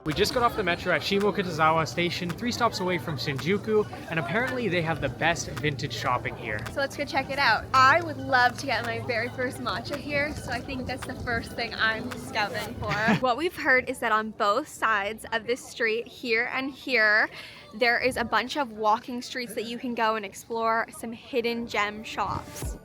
We just got off the metro at Shimo-kitazawa station, 3 stops away from Shinjuku, and apparently they have the best vintage shopping here. So let's go check it out. I would love to get my very first matcha here, so I think that's the first thing I'm scouting for. What we've heard is that on both sides of this street, here and here, there is a bunch of walking streets that you can go and explore some hidden gem shops.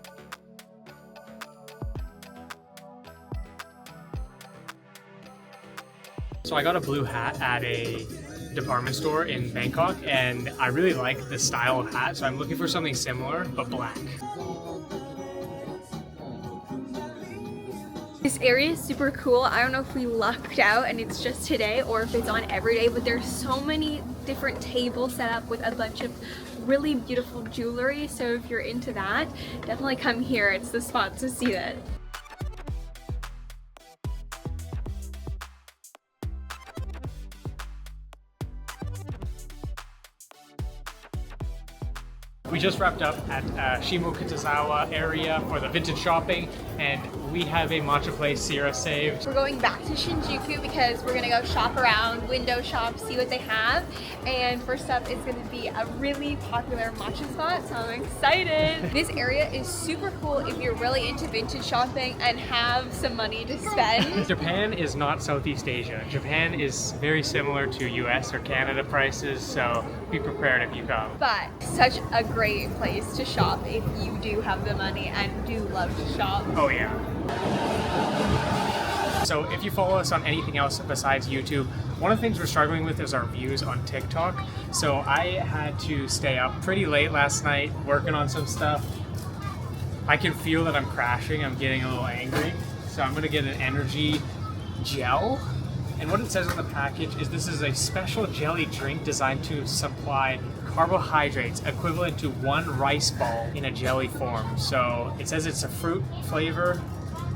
So I got a blue hat at a department store in Bangkok, and I really like the style of hat, so I'm looking for something similar but black. This area is super cool. I don't know if we lucked out and it's just today or if it's on every day, but there's so many different tables set up with a bunch of really beautiful jewelry. So if you're into that, definitely come here. It's the spot to see it. We just wrapped up at Shimo-kitazawa area for the vintage shopping, and we have a matcha place Sierra saved. We're going back to Shinjuku because we're gonna go shop around, window shop, see what they have. And first up is gonna be a really popular matcha spot, so I'm excited. This area is super cool if you're really into vintage shopping and have some money to spend. Japan is not Southeast Asia. Japan is very similar to US or Canada prices, so be prepared if you come. But such a great place to shop if you do have the money and do love to shop. Oh yeah. So if you follow us on anything else besides YouTube, one of the things we're struggling with is our views on TikTok. So I had to stay up pretty late last night working on some stuff. I can feel that I'm crashing, I'm getting a little angry. So I'm gonna get an energy gel. And what it says on the package is this is a special jelly drink designed to supply carbohydrates equivalent to 1 rice ball in a jelly form. So it says it's a fruit flavor.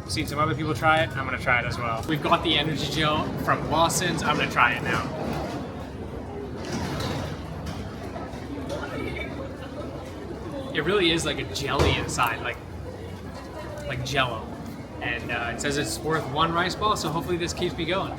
I've seen some other people try it. I'm gonna try it as well. We've got the energy gel from Lawson's. I'm gonna try it now. It really is like a jelly inside, like Jello. And it says it's worth 1 rice ball, so hopefully this keeps me going.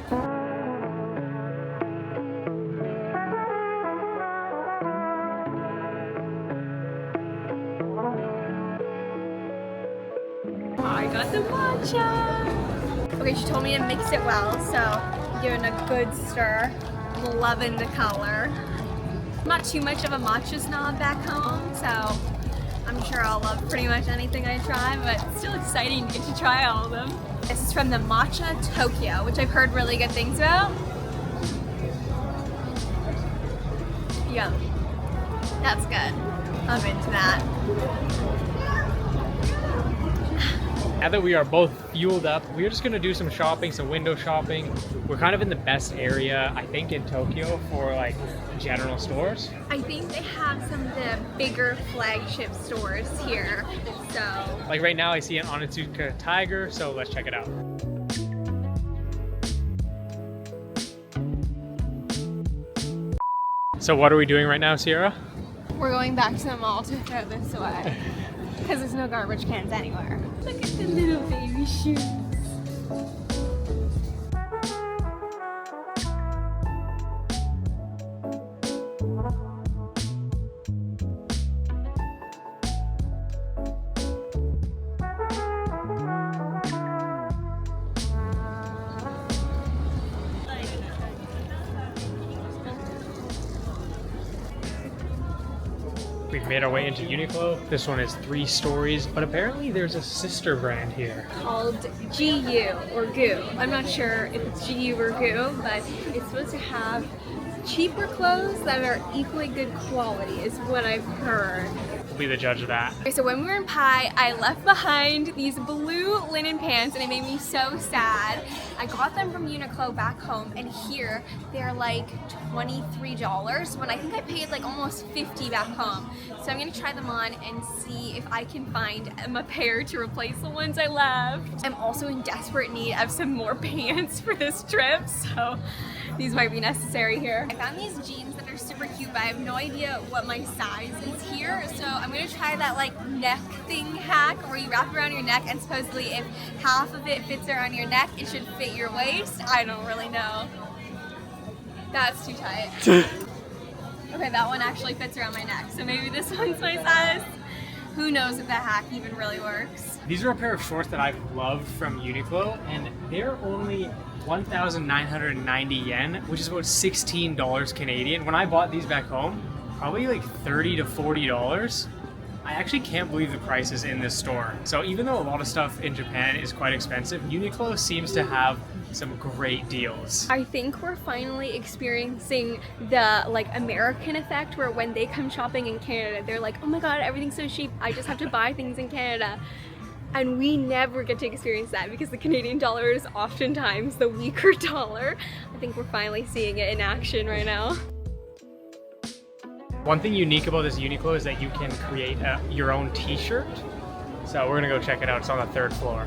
I got the matcha. Okay, she told me to mix it well, so I'm giving a good stir. I'm loving the color. I'm not too much of a matcha snob back home, so I'm sure I'll love pretty much anything I try, but it's still exciting to get to try all of them. This is from the MATCHA Tokyo, which I've heard really good things about. Yum. That's good. I'm into that. Now that we are both fueled up, we're just gonna do some shopping, some window shopping. We're kind of in the best area, I think, in Tokyo for like general stores. I think they have some of the bigger flagship stores here, so. Like right now I see an Onitsuka Tiger, so let's check it out. So what are we doing right now, Sierra? We're going back to the mall to throw this away because there's no garbage cans anywhere. Look at the little baby shoes. We've made our way into Uniqlo. This one is 3 stories, but apparently there's a sister brand here. Called GU or Goo. I'm not sure if it's GU or Goo, but it's supposed to have cheaper clothes that are equally good quality is what I've heard. We'll be the judge of that. Okay, so when we were in Pai, I left behind these blue linen pants and it made me so sad. I got them from Uniqlo back home, and here they're like $23 when I think I paid like almost $50 back home. So I'm gonna try them on and see if I can find a pair to replace the ones I left. I'm also in desperate need of some more pants for this trip, so these might be necessary here. I found these jeans that are are super cute, but I have no idea what my size is here. So I'm gonna try that like neck thing hack where you wrap around your neck and supposedly if half of it fits around your neck, it should fit your waist. I don't really know. That's too tight. Okay, that one actually fits around my neck. So maybe this one's my size. Who knows if that hack even really works. These are a pair of shorts that I've loved from Uniqlo, and they're only 1,990 yen, which is about $16 Canadian. When I bought these back home, probably like $30 to $40. I actually can't believe the prices in this store. So even though a lot of stuff in Japan is quite expensive, Uniqlo seems to have some great deals. I think we're finally experiencing the like American effect where when they come shopping in Canada, they're like, oh my god, everything's so cheap, I just have to buy things in Canada. And we never get to experience that because the Canadian dollar is oftentimes the weaker dollar. I think we're finally seeing it in action right now. One thing unique about this Uniqlo is that you can create your own t-shirt. So we're gonna go check it out. It's on the 3rd floor.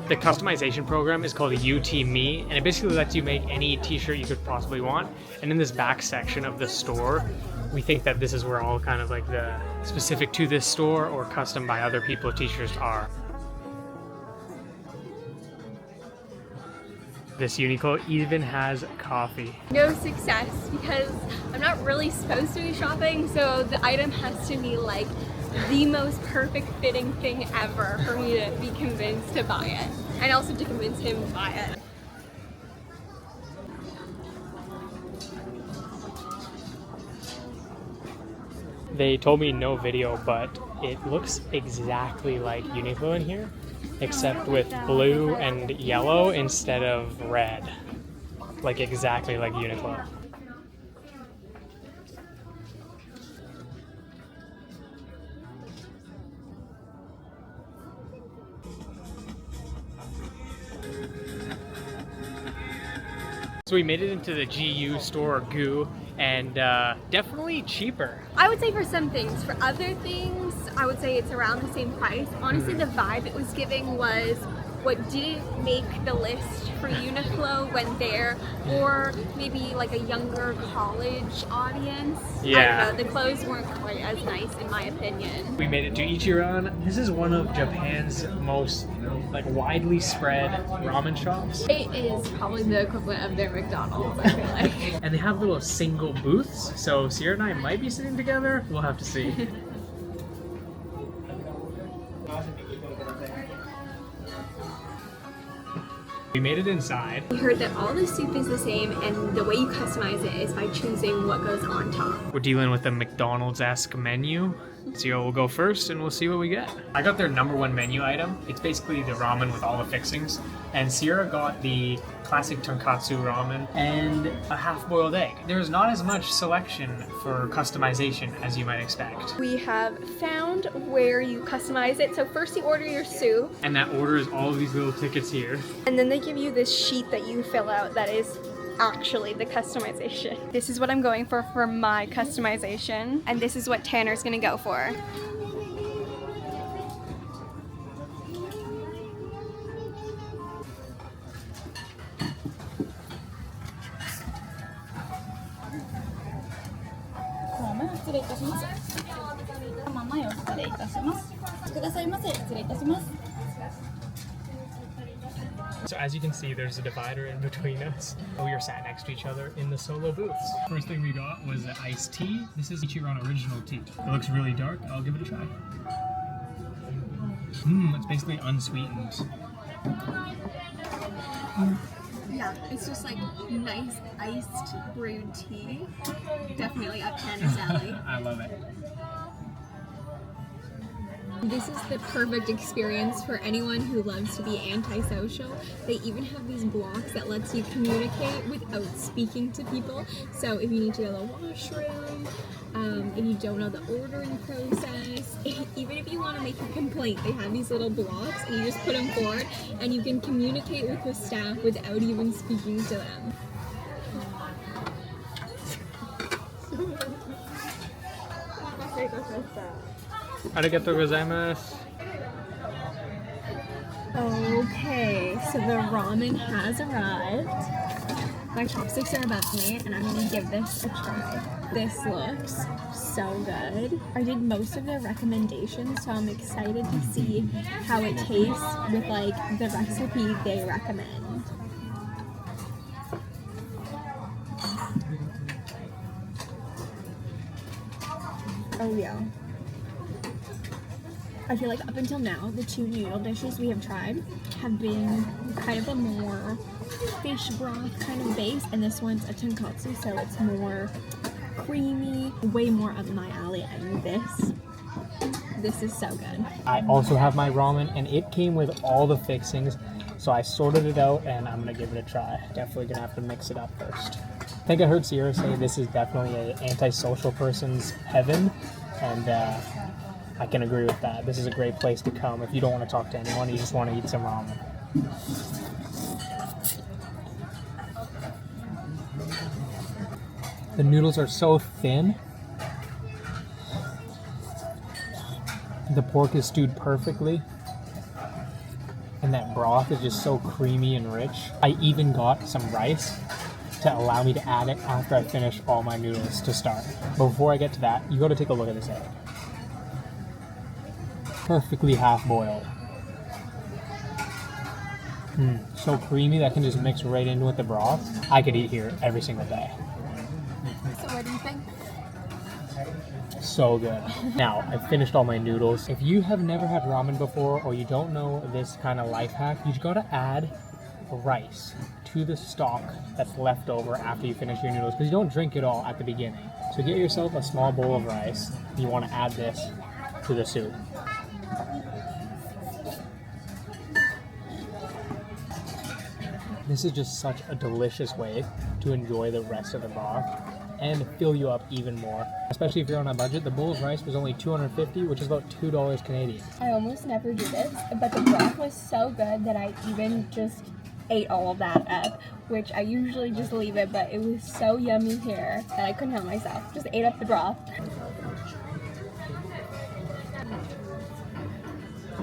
The customization program is called UT Me, and it basically lets you make any t-shirt you could possibly want. And in this back section of the store, we think that this is where all kind of like the specific to this store or custom by other people t-shirts are. This Uniqlo even has coffee. No success because I'm not really supposed to be shopping, so the item has to be like the most perfect fitting thing ever for me to be convinced to buy it. And also to convince him to buy it. They told me no video, but it looks exactly like Uniqlo in here, except with blue and yellow instead of red. Like exactly like Uniqlo. So we made it into the GU store, or GU, and definitely cheaper. I would say for some things. For other things, I would say it's around the same price. Honestly, the vibe it was giving was what didn't make the list for Uniqlo when there, or maybe like a younger college audience. Yeah. I don't know, the clothes weren't quite as nice in my opinion. We made it to Ichiran. This is one of Japan's most like widely spread ramen shops. It is probably the equivalent of their McDonald's, I feel like. And they have little single booths, so Sierra and I might be sitting together. We'll have to see. We made it inside. We heard that all the soup is the same and the way you customize it is by choosing what goes on top. We're dealing with a McDonald's-esque menu. So we'll go first and we'll see what we get. I got their #1 menu item. It's basically the ramen with all the fixings. And Sierra got the classic tonkatsu ramen and a half-boiled egg. There's not as much selection for customization as you might expect. We have found where you customize it. So first you order your soup. And that orders all of these little tickets here. And then they give you this sheet that you fill out that is actually the customization. This is what I'm going for my customization. And this is what Tanner's gonna go for. So as you can see, there's a divider in between us. We are sat next to each other in the solo booths. First thing we got was the iced tea. This is Ichiran original tea. It looks really dark. I'll give it a try. It's basically unsweetened. Yeah, it's just like nice iced brewed tea. Definitely up Tanner's alley. I love it. This is the perfect experience for anyone who loves to be antisocial. They even have these blocks that lets you communicate without speaking to people. So if you need to go to the washroom, if you don't know the ordering process, even if you want to make a complaint, they have these little blocks and you just put them forward and you can communicate with the staff without even speaking to them. Arigatou gozaimasu. Okay, so the ramen has arrived. My chopsticks are about to me, and I'm gonna give this a try. This looks so good. I did most of their recommendations, so I'm excited to see how it tastes with like the recipe they recommend. Oh yeah. I feel like up until now, the two noodle dishes we have tried have been kind of a more fish broth kind of base, and this one's a tonkatsu, so it's more creamy, way more up my alley, and this is so good. I also have my ramen, and it came with all the fixings, so I sorted it out, and I'm gonna give it a try. Definitely gonna have to mix it up first. I think I heard Sierra say this is definitely an antisocial person's heaven, and I can agree with that. This is a great place to come if you don't want to talk to anyone, you just want to eat some ramen. The noodles are so thin. The pork is stewed perfectly. And that broth is just so creamy and rich. I even got some rice to allow me to add it after I finish all my noodles to start. But before I get to that, you gotta take a look at this egg. Perfectly half-boiled. So creamy that can just mix right in with the broth. I could eat here every single day. So what do you think? So good. Now, I've finished all my noodles. If you have never had ramen before or you don't know this kind of life hack, you just gotta add rice to the stock that's left over after you finish your noodles, because you don't drink it all at the beginning. So get yourself a small bowl of rice. You want to add this to the soup. This is just such a delicious way to enjoy the rest of the broth and fill you up even more. Especially if you're on a budget. The bowl of rice was only $250, which is about $2 Canadian. I almost never do this, but the broth was so good that I even just ate all of that up, which I usually just leave it, but it was so yummy here that I couldn't help myself. Just ate up the broth.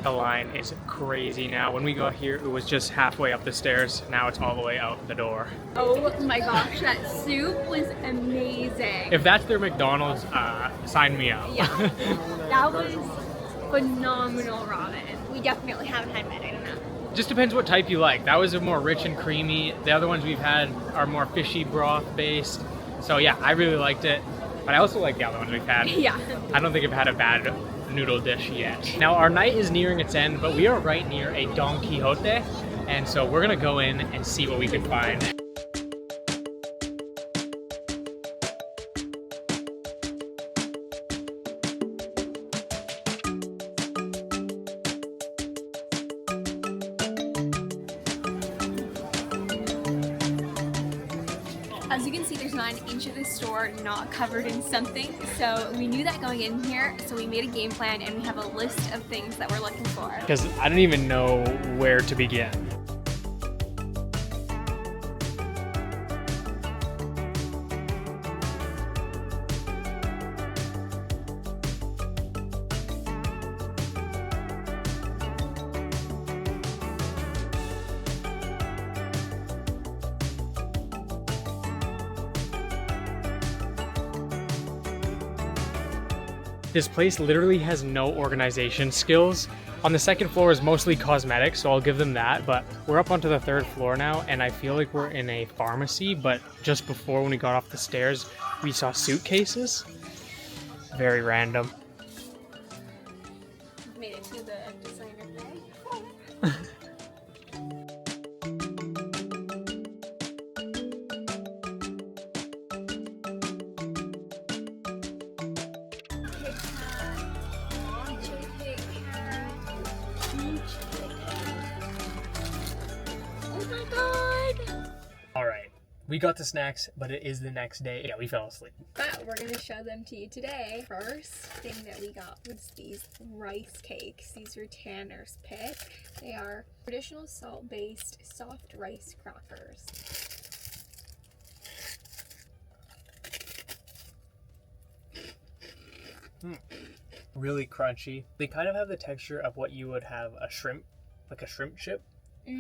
The line is crazy now. When we got here, it was just halfway up the stairs. Now it's all the way out the door. Oh my gosh, that soup was amazing. If that's their McDonald's, sign me up. Yeah, that was phenomenal ramen. We definitely haven't had it, I don't know. Just depends what type you like. That was a more rich and creamy. The other ones we've had are more fishy broth based. So yeah, I really liked it. But I also like the other ones we've had. Yeah. I don't think I've had a bad noodle dish yet. Now our night is nearing its end, but we are right near a Don Quijote, and so we're gonna go in and see what we can find. As you can see, there's not an inch of the store not covered in something. So we knew that going in here, so we made a game plan and we have a list of things that we're looking for. Because I don't even know where to begin. This place literally has no organization skills. On the second floor is mostly cosmetics, so I'll give them that, but we're up onto the third floor now, and I feel like we're in a pharmacy, but just before when we got off the stairs, we saw suitcases. Very random. Made it to the designer bag. We got the snacks, but it is the next day. Yeah, we fell asleep. But we're gonna show them to you today. First thing that we got was these rice cakes. These are Tanner's pick. They are traditional salt-based soft rice crackers. Really crunchy. They kind of have the texture of what you would have a shrimp, like a shrimp chip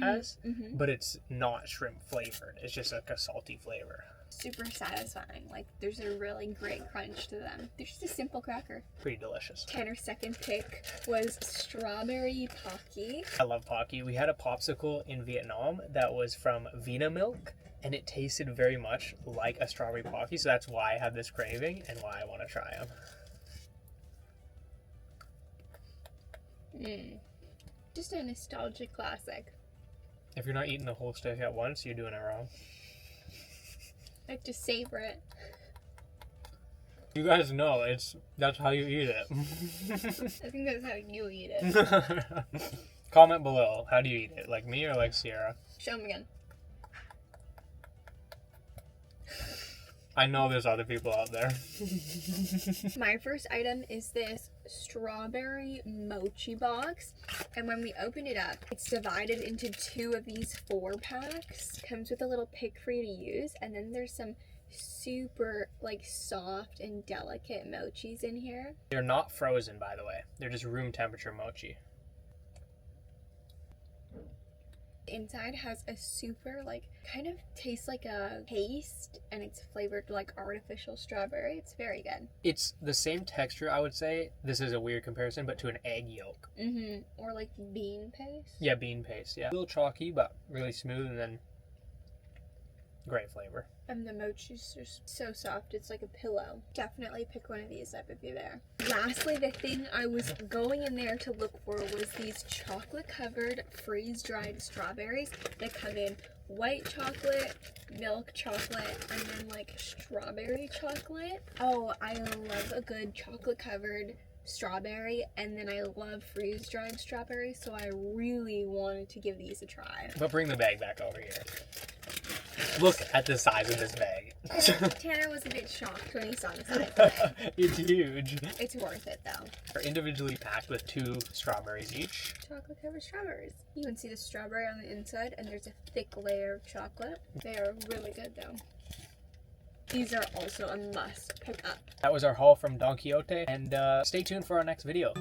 has, but it's not shrimp flavored. It's just like a salty flavor. Super satisfying. Like, there's a really great crunch to them. They're just a simple cracker. Pretty delicious. Tanner's second pick was strawberry Pocky. I love Pocky. We had a popsicle in Vietnam that was from Vina milk, and it tasted very much like a strawberry Pocky, so that's why I have this craving and why I want to try them. Just a nostalgic classic. If you're not eating the whole stick at once, you're doing it wrong. Like, just savor it. You guys know that's how you eat it. I think that's how you eat it. Comment below. How do you eat it? Like me or like Sierra? Show them again. I know there's other people out there. My first item is this strawberry mochi box, and when we open it up, it's divided into 2 of these 4-packs. Comes with a little pick for you to use, and then there's some super like soft and delicate mochis in here. They're not frozen, by the way. They're just room temperature mochi. Inside has a super like kind of tastes like a paste, and it's flavored like artificial strawberry. It's very good. It's the same texture, I would say. This is a weird comparison, but to an egg yolk. Or like bean paste. Yeah, bean paste. Yeah, a little chalky, but really smooth, and then great flavor. And the mochi's just so soft, it's like a pillow. Definitely pick one of these up if you're there. Lastly, the thing I was going in there to look for was these chocolate covered freeze-dried strawberries that come in white chocolate, milk chocolate, and then like strawberry chocolate. Oh, I love a good chocolate covered strawberry, and then I love freeze-dried strawberries, so I really wanted to give these a try. But bring the bag back over here. Look at the size of this bag. Tanner was a bit shocked when he saw the size. It's huge. It's worth it though. They're individually packed with 2 strawberries each. Chocolate covered strawberries. You can see the strawberry on the inside, and there's a thick layer of chocolate. They are really good though. These are also a must pick up. That was our haul from Don Quijote, and stay tuned for our next video.